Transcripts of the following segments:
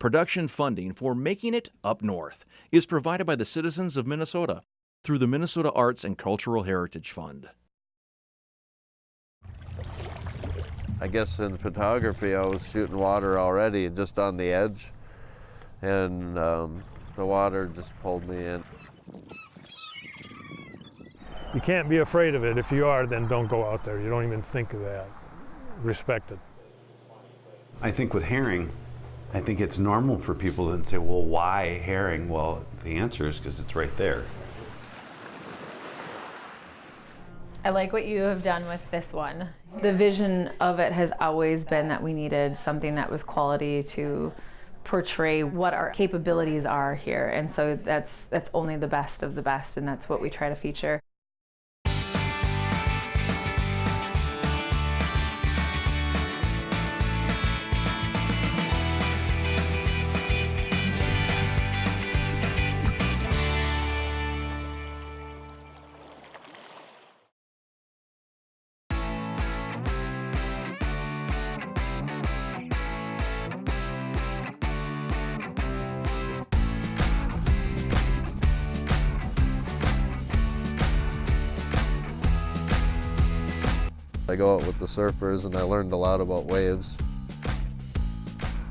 Production funding for Making It Up North is provided by the citizens of Minnesota through the Minnesota Arts and Cultural Heritage Fund. I guess in photography I was shooting water already just on the edge, and the water just pulled me in. You can't be afraid of it. If you are, then don't go out there. You don't even think of that. Respect it. I think with herring, I think it's normal for people to say, well, why herring? Well, the answer is because it's right there. I like what you have done with this one. The vision of it has always been that we needed something that was quality to portray what our capabilities are here. And so that's only the best of the best, and that's what we try to feature. I go out with the surfers and I learned a lot about waves.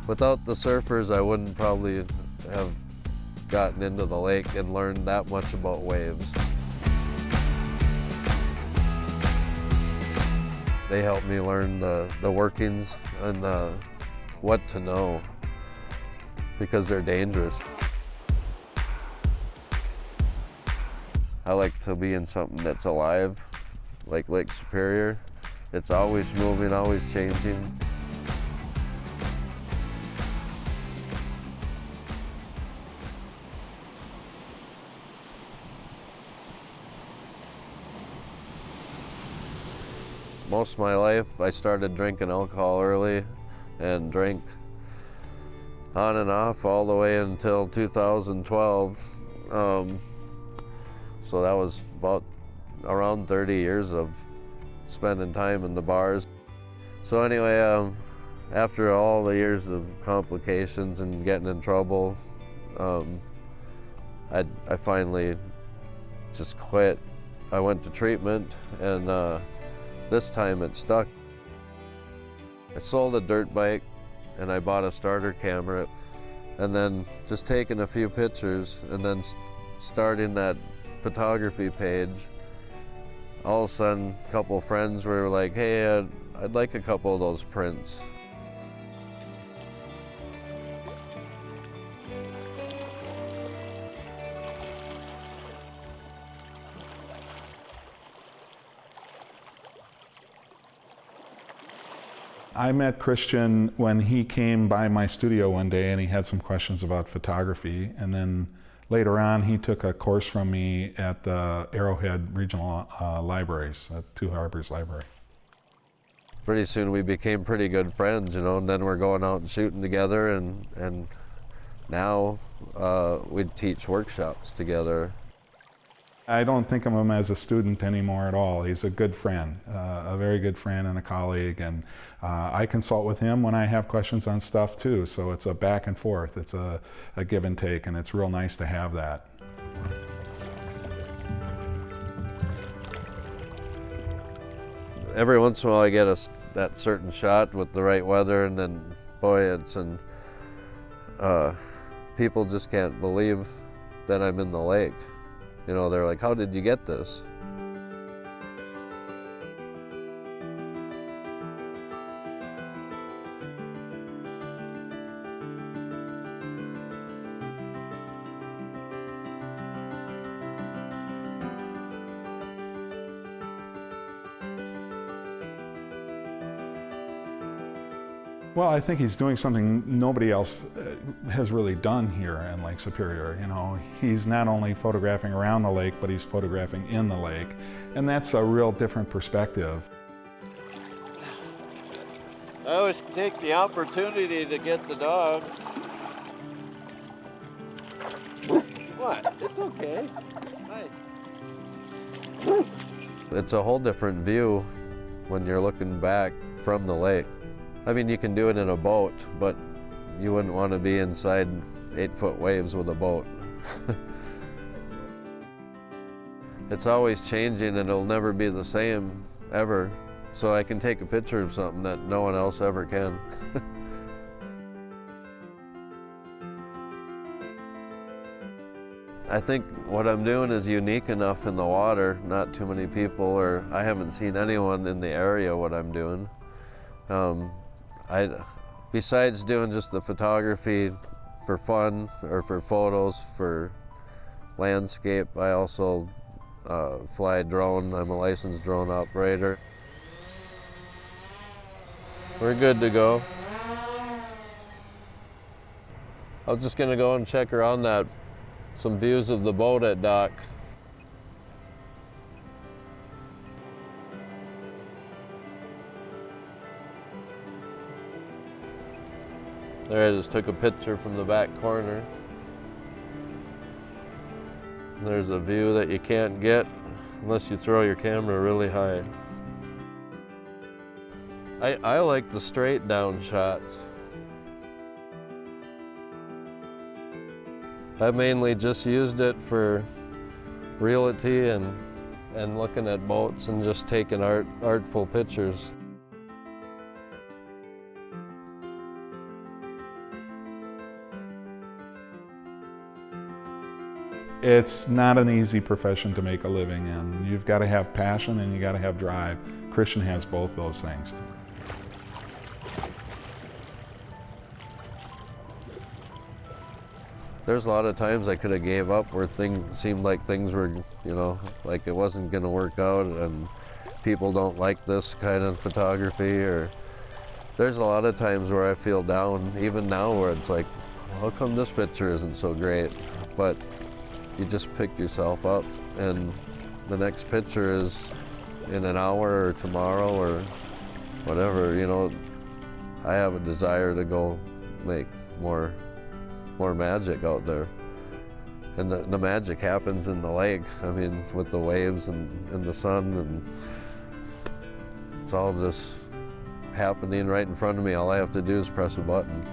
Without the surfers, I wouldn't probably have gotten into the lake and learned that much about waves. They helped me learn the workings and what to know, because they're dangerous. I like to be in something that's alive, like Lake Superior. It's always moving, always changing. Most of my life, I started drinking alcohol early and drank on and off all the way until 2012. So that was about around 30 years of spending time in the bars. So anyway, after all the years of complications and getting in trouble, I finally just quit. I went to treatment, and this time it stuck. I sold a dirt bike and I bought a starter camera, and then just taking a few pictures and then starting that photography page. All of a sudden, a couple of friends were like, hey, I'd like a couple of those prints. I met Christian when he came by my studio one day and he had some questions about photography, and then later on he took a course from me at the Arrowhead Regional Libraries, at Two Harbors Library. Pretty soon we became pretty good friends, you know, and then we're going out and shooting together, and now we teach workshops together. I don't think of him as a student anymore at all. He's a good friend, a very good friend and a colleague, and I consult with him when I have questions on stuff too, so it's a back and forth, it's a give and take, and it's real nice to have that. Every once in a while I get that certain shot with the right weather, and then boy, people just can't believe that I'm in the lake. You know, they're like, how did you get this? Well, I think he's doing something nobody else has really done here in Lake Superior. You know, he's not only photographing around the lake, but he's photographing in the lake. And that's a real different perspective. I always take the opportunity to get the dog. What? It's okay. Hi. It's a whole different view when you're looking back from the lake. I mean, you can do it in a boat, but you wouldn't want to be inside 8-foot waves with a boat. It's always changing and it'll never be the same ever. So I can take a picture of something that no one else ever can. I think what I'm doing is unique enough in the water. Not too many people, or I haven't seen anyone in the area what I'm doing. Besides doing just the photography for fun or for photos, for landscape, I also fly a drone. I'm a licensed drone operator. We're good to go. I was just gonna go and check around that. Some views of the boat at dock. There, I just took a picture from the back corner. There's a view that you can't get unless you throw your camera really high. I like the straight down shots. I mainly just used it for realty and looking at boats and just taking artful pictures. It's not an easy profession to make a living in. You've got to have passion and you got to have drive. Christian has both those things. There's a lot of times I could have gave up where things seemed like things were, you know, like it wasn't going to work out and people don't like this kind of photography, or there's a lot of times where I feel down, even now, where it's like, how come this picture isn't so great? But you just pick yourself up and the next picture is in an hour or tomorrow or whatever, you know. I have a desire to go make more magic out there. And the magic happens in the lake. I mean, with the waves and the sun, and it's all just happening right in front of me. All I have to do is press a button.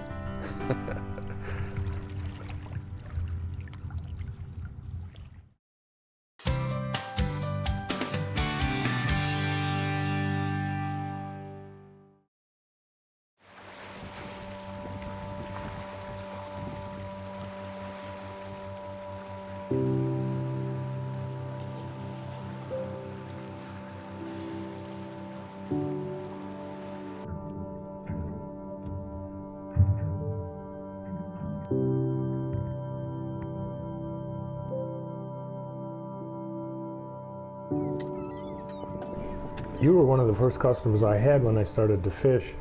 You were one of the first customers I had when I started to fish,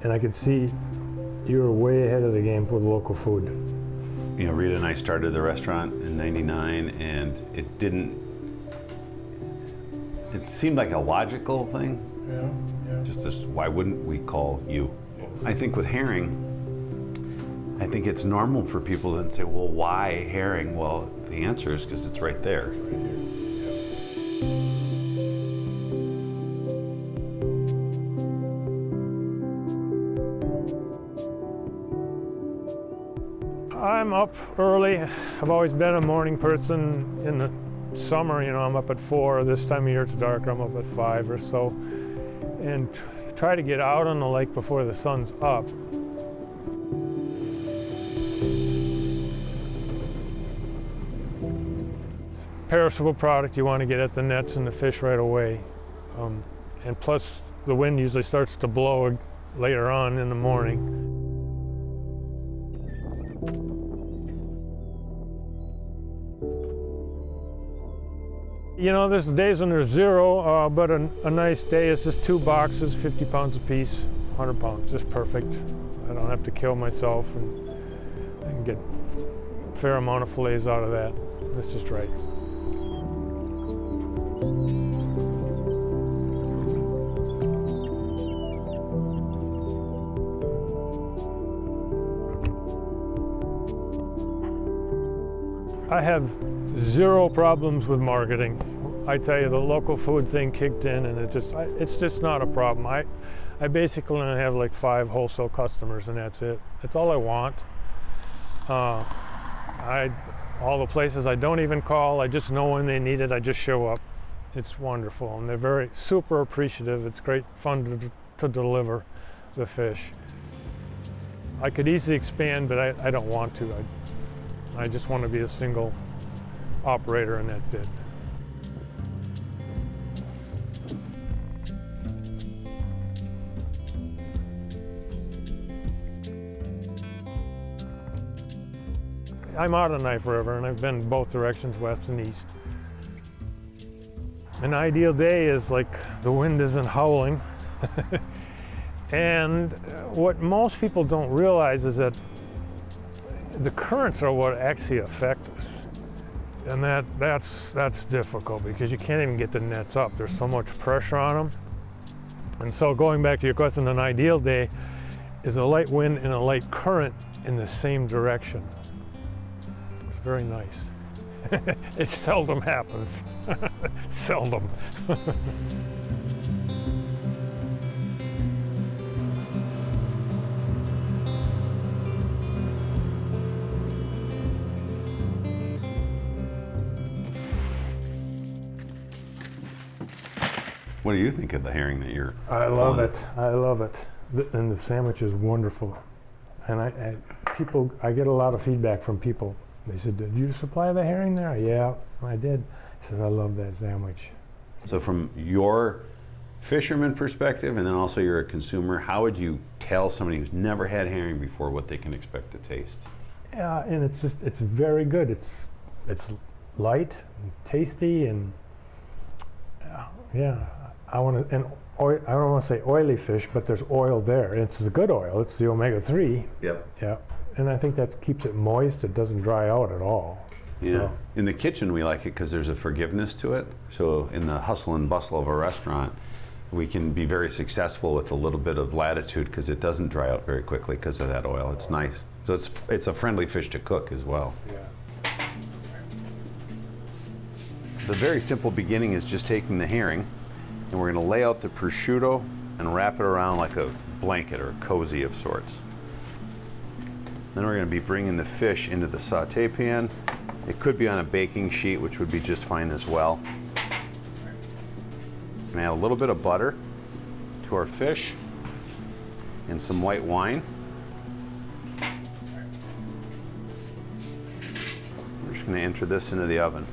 and I could see you were way ahead of the game for the local food. You know, Rita and I started the restaurant in '99, and it seemed like a logical thing. Yeah. Just this, why wouldn't we call you? I think with herring, I think it's normal for people to say, well, why herring? Well, the answer is because it's right there. I'm up early. I've always been a morning person. In the summer, you know, I'm up at 4. This time of year it's darker, I'm up at 5 or so. And try to get out on the lake before the sun's up. Perishable product, you want to get at the nets and the fish right away. And plus, the wind usually starts to blow later on in the morning. You know, there's days when there's 0, but a nice day is just 2 boxes, 50 pounds a piece, 100 pounds, just perfect. I don't have to kill myself, and I can get a fair amount of fillets out of that. That's just right. I have 0 problems with marketing. I tell you, the local food thing kicked in, and it's just not a problem. I I basically only have like 5 wholesale customers, and that's it. That's all I want. All the places I don't even call, I just know when they need it, I just show up. It's wonderful, and they're very super appreciative. It's great fun to deliver the fish. I could easily expand, but I don't want to. I just want to be a single operator, and that's it. I'm out of Knife River, and I've been both directions, west and east. An ideal day is like the wind isn't howling. And what most people don't realize is that the currents are what actually affect us. And that's difficult because you can't even get the nets up. There's so much pressure on them. And so going back to your question, an ideal day is a light wind and a light current in the same direction. It's very nice. It seldom happens. Seldom. What do you think of the herring that you're I love on? it. I love it. And the sandwich is wonderful. And I get a lot of feedback from people. They said, "Did you supply the herring there?" "Yeah, I did." He says, "I love that sandwich." So from your fisherman perspective, and then also you're a consumer, how would you tell somebody who's never had herring before what they can expect to taste? Yeah, and it's very good. It's light, and tasty, and yeah. I don't want to say oily fish, but there's oil there. It's a good oil. It's the omega-3. Yep. Yeah, and I think that keeps it moist. It doesn't dry out at all. Yeah. So, In the kitchen, we like it because there's a forgiveness to it. So in the hustle and bustle of a restaurant, we can be very successful with a little bit of latitude because it doesn't dry out very quickly because of that oil. It's nice. So it's a friendly fish to cook as well. yeah. The very simple beginning is just taking the herring, and we're going to lay out the prosciutto and wrap it around like a blanket or a cozy of sorts. Then we're going to be bringing the fish into the saute pan. It could be on a baking sheet, which would be just fine as well. And add a little bit of butter to our fish and some white wine. We're just going to enter this into the oven.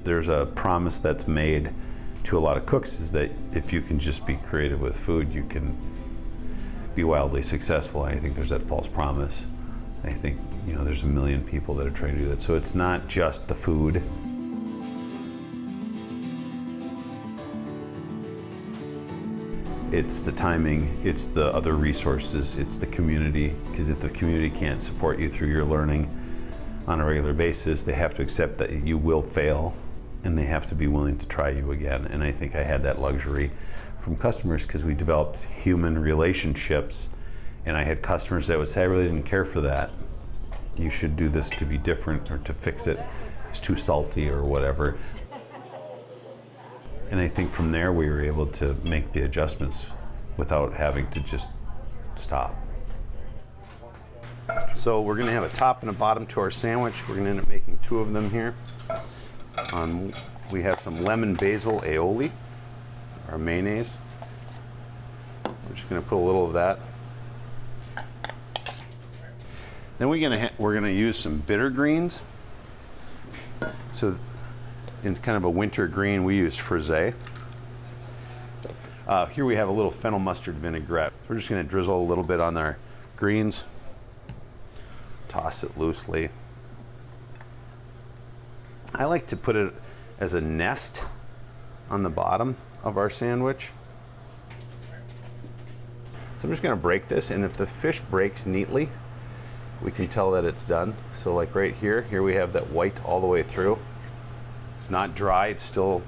There's a promise that's made to a lot of cooks is that if you can just be creative with food, you can be wildly successful. I think there's that false promise. I think, there's a million people that are trying to do that. So it's not just the food. It's the timing, it's the other resources, it's the community. Because if the community can't support you through your learning on a regular basis, they have to accept that you will fail, and they have to be willing to try you again. And I think I had that luxury from customers because we developed human relationships, and I had customers that would say, "I really didn't care for that. You should do this to be different or to fix it. It's too salty," or whatever. And I think from there we were able to make the adjustments without having to just stop. So we're going to have a top and a bottom to our sandwich. We're going to end up making 2 of them here. We have some lemon basil aioli, our mayonnaise. We're just going to put a little of that. Then we're going to use some bitter greens. So in kind of a winter green, we use frisée. Here we have a little fennel mustard vinaigrette. We're just going to drizzle a little bit on our greens. Toss it loosely. I like to put it as a nest on the bottom of our sandwich. So I'm just going to break this, and if the fish breaks neatly, we can tell that it's done. So like right here we have that white all the way through. It's not dry, it's still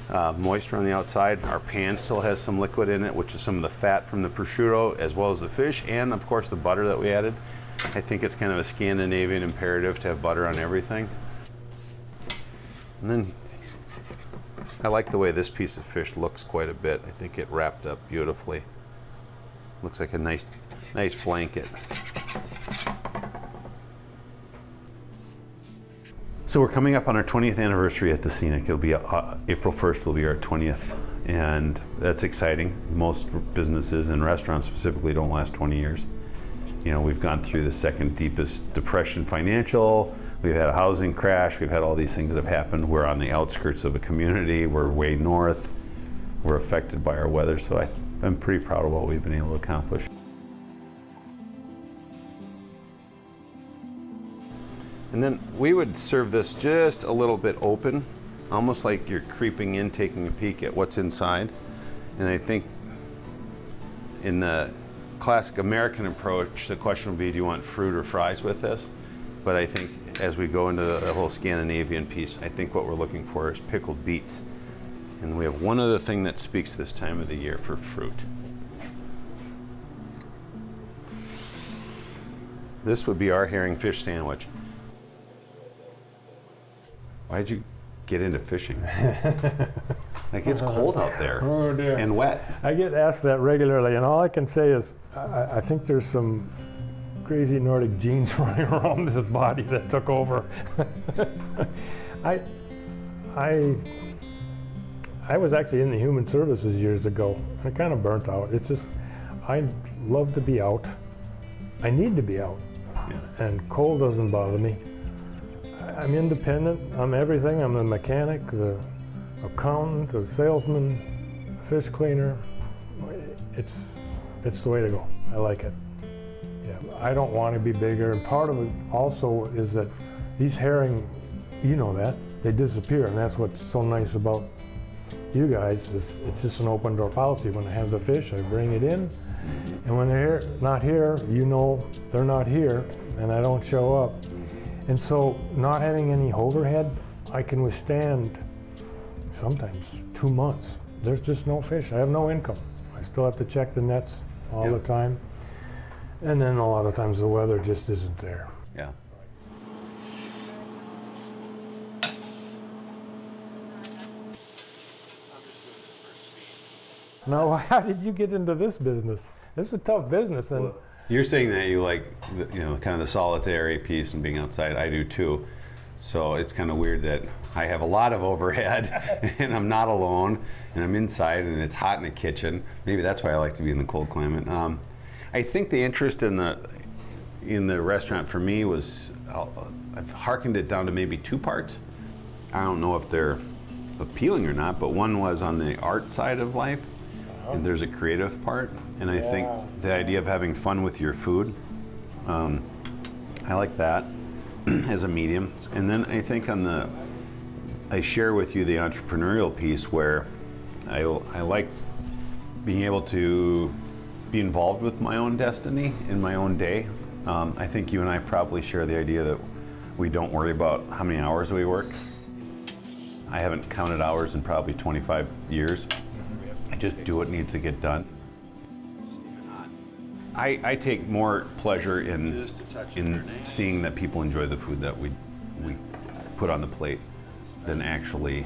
moist around the outside. Our pan still has some liquid in it, which is some of the fat from the prosciutto as well as the fish, and of course the butter that we added. I think it's kind of a Scandinavian imperative to have butter on everything. And then I like the way this piece of fish looks quite a bit. I think it wrapped up beautifully. Looks like a nice blanket. So we're coming up on our 20th anniversary at the Scenic. It'll be April 1st will be our 20th, and that's exciting. Most businesses and restaurants specifically don't last 20 years. You know, we've gone through the second deepest depression financial, we've had a housing crash, we've had all these things that have happened. We're on the outskirts of a community, we're way north, we're affected by our weather, so I'm pretty proud of what we've been able to accomplish. And then we would serve this just a little bit open, almost like you're creeping in, taking a peek at what's inside. And I think in the classic American approach, the question would be, do you want fruit or fries with this? But I think as we go into the whole Scandinavian piece, I think what we're looking for is pickled beets. And we have one other thing that speaks this time of the year for fruit. This would be our herring fish sandwich. Why'd you get into fishing? Like, it's cold out there. Oh dear. And wet. I get asked that regularly, and all I can say is I think there's some crazy Nordic genes running around this body that took over. I was actually in the human services years ago. I kind of burnt out. It's just, I love to be out. I need to be out. Yeah. And cold doesn't bother me. I'm independent. I'm everything. I'm the mechanic, the accountant, the salesman, fish cleaner. It's the way to go. I like it. Yeah, I don't want to be bigger. And part of it also is that these herring, you know that, they disappear. And that's what's so nice about you guys is it's just an open door policy. When I have the fish, I bring it in. And when they're not here, you know they're not here and I don't show up. And so not having any overhead, I can withstand sometimes 2 months. There's just no fish. I have no income. I still have to check the nets all the time. And then a lot of times the weather just isn't there. Yeah. Now, how did you get into this business? This is a tough business. And Well, you're saying that you like, kind of the solitary piece and being outside. I do too. So it's kind of weird that I have a lot of overhead and I'm not alone and I'm inside and it's hot in the kitchen. Maybe that's why I like to be in the cold climate. I think the interest in the restaurant for me was, I've hearkened it down to maybe 2 parts. I don't know if they're appealing or not, but one was on the art side of life. And there's a creative part, and I think the idea of having fun with your food, I like that as a medium. And then I think I share with you the entrepreneurial piece where I like being able to be involved with my own destiny in my own day. I think you and I probably share the idea that we don't worry about how many hours we work. I haven't counted hours in probably 25 years. I just do what needs to get done. I take more pleasure in seeing that people enjoy the food that we put on the plate than actually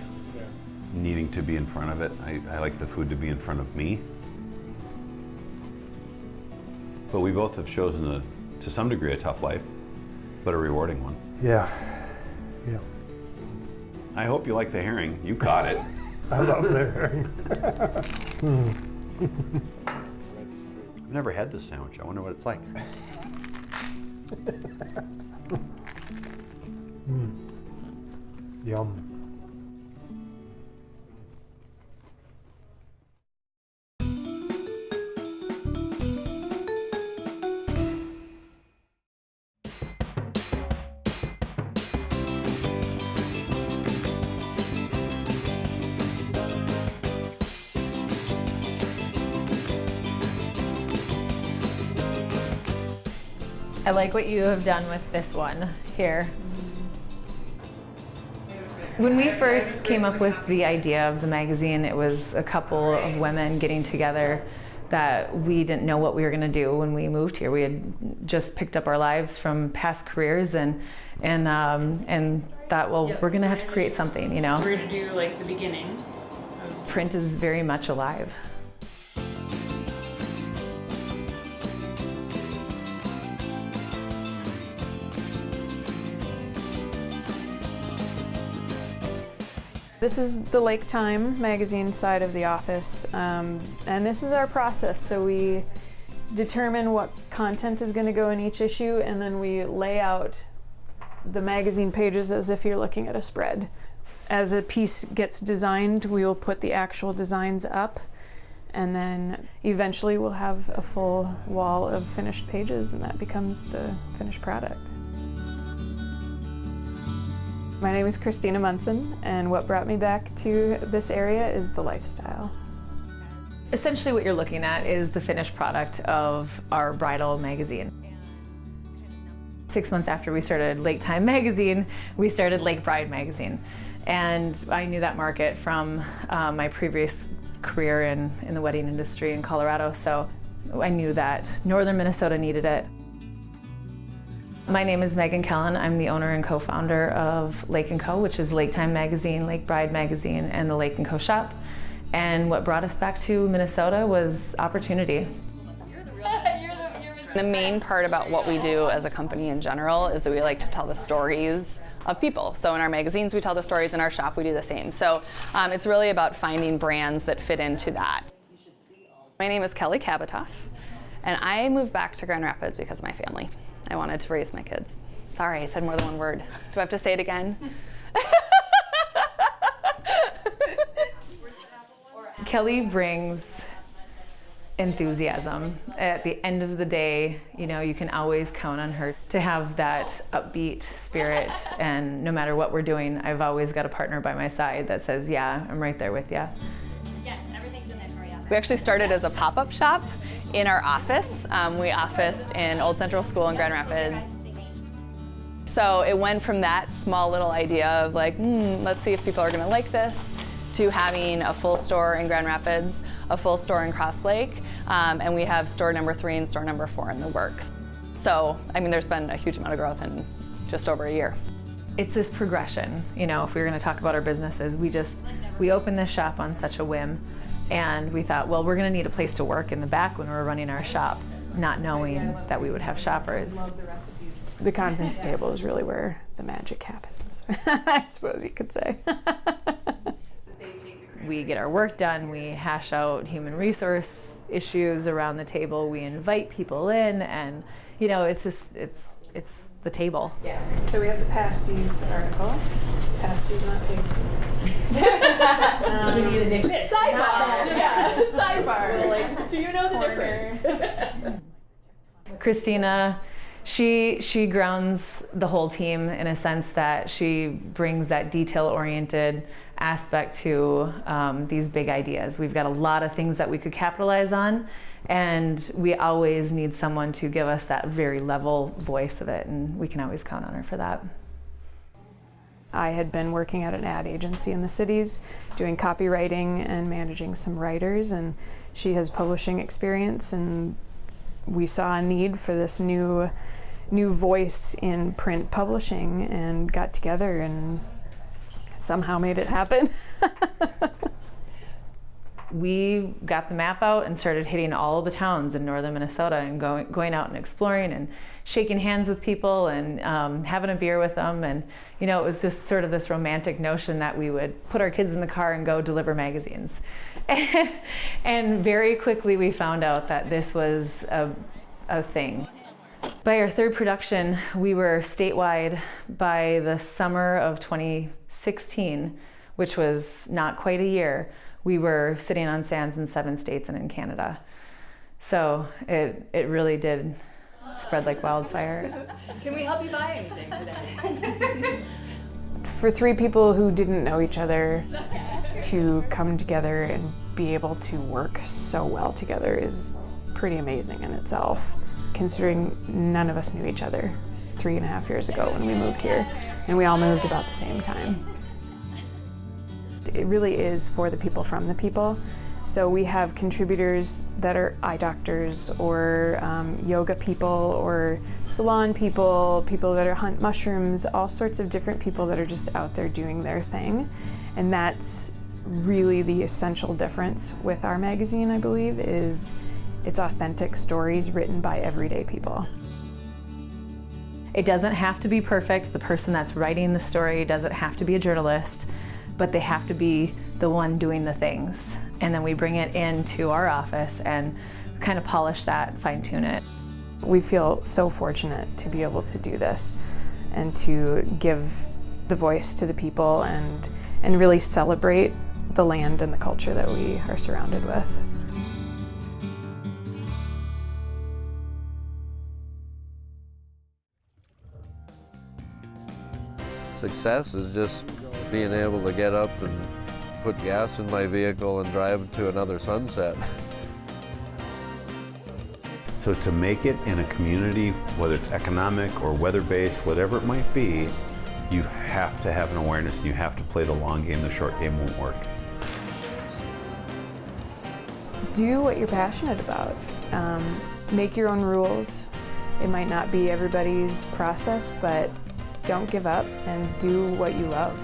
needing to be in front of it. I like the food to be in front of me. But we both have chosen to some degree a tough life, but a rewarding one. yeah, yeah. I hope you like the herring. You caught it. I love the herring. I've never had this sandwich. I wonder what it's like. Yum. I like what you have done with this one here. When we first came up with the idea of the magazine, it was a couple of women getting together that we didn't know what we were going to do when we moved here. We had just picked up our lives from past careers and thought, well, we're going to have to create something, you know. So we're going to do like the beginning, print is very much alive. This is the Lake Time magazine side of the office, and this is our process. So we determine what content is going to go in each issue, and then we lay out the magazine pages as if you're looking at a spread. As a piece gets designed, we will put the actual designs up, and then eventually we'll have a full wall of finished pages, and that becomes the finished product. My name is Christina Munson, and what brought me back to this area is the lifestyle. Essentially what you're looking at is the finished product of our bridal magazine. 6 months after we started Lake Time magazine, we started Lake Bride magazine. And I knew that market from my previous career in the wedding industry in Colorado, so I knew that northern Minnesota needed it. My name is Megan Kellen. I'm the owner and co-founder of Lake & Co., which is Lake Time magazine, Lake Bride magazine, and the Lake & Co. shop. And what brought us back to Minnesota was opportunity. The main part about what we do as a company in general is that we like to tell the stories of people. So in our magazines we tell the stories, in our shop we do the same. So it's really about finding brands that fit into that. My name is Kelly Kabatoff, and I moved back to Grand Rapids because of my family. I wanted to raise my kids. Sorry, I said more than one word. Do I have to say it again? Kelly brings enthusiasm. At the end of the day, you know, you can always count on her to have that upbeat spirit, and no matter what we're doing, I've always got a partner by my side that says, yeah, I'm right there with you. Yes, everything's in there for you. We actually started as a pop-up shop in our office. We officed in Old Central School in Grand Rapids. So it went from that small little idea of like, let's see if people are gonna like this, to having a full store in Grand Rapids, a full store in Cross Lake, and we have store number 3 and store number 4 in the works. So, I mean, there's been a huge amount of growth in just over a year. It's this progression, you know, if we were gonna talk about our businesses, we opened this shop on such a whim, and we thought, well, we're gonna need a place to work in the back when we're running our shop, not knowing that we would have shoppers. The conference table is really where the magic happens, I suppose you could say. We get our work done, we hash out human resource issues around the table, we invite people in, and you know, it's just, it's the table. Yeah. So we have the pasties article. Pasties, not pasties. We need a dictionary. Sidebar! Yeah, sidebar. Like, do you know the difference? Christina, she grounds the whole team in a sense that she brings that detail-oriented aspect to these big ideas. We've got a lot of things that we could capitalize on, and we always need someone to give us that very level voice of it, and we can always count on her for that. I had been working at an ad agency in the cities, doing copywriting and managing some writers, and she has publishing experience, and we saw a need for this new voice in print publishing and got together and somehow made it happen. We got the map out and started hitting all the towns in northern Minnesota and going out and exploring and shaking hands with people and having a beer with them. And you know, it was just sort of this romantic notion that we would put our kids in the car and go deliver magazines. And very quickly we found out that this was a thing. By our third production, we were statewide by the summer of 2016, which was not quite a year. We were sitting on stands in 7 states and in Canada. So it really did spread like wildfire. Can we help you buy anything today? For 3 people who didn't know each other to come together and be able to work so well together is pretty amazing in itself, considering none of us knew each other 3.5 years ago when we moved here, and we all moved about the same time. It really is for the people from the people. So we have contributors that are eye doctors or yoga people or salon people, people that are hunt mushrooms, all sorts of different people that are just out there doing their thing. And that's really the essential difference with our magazine, I believe, is it's authentic stories written by everyday people. It doesn't have to be perfect. The person that's writing the story doesn't have to be a journalist, but they have to be the one doing the things. And then we bring it into our office and kind of polish that, fine-tune it. We feel so fortunate to be able to do this and to give the voice to the people and really celebrate the land and the culture that we are surrounded with. Success is just being able to get up and put gas in my vehicle and drive to another sunset. So to make it in a community, whether it's economic or weather-based, whatever it might be, you have to have an awareness and you have to play the long game. The short game won't work. Do what you're passionate about. Make your own rules. It might not be everybody's process, but don't give up and do what you love.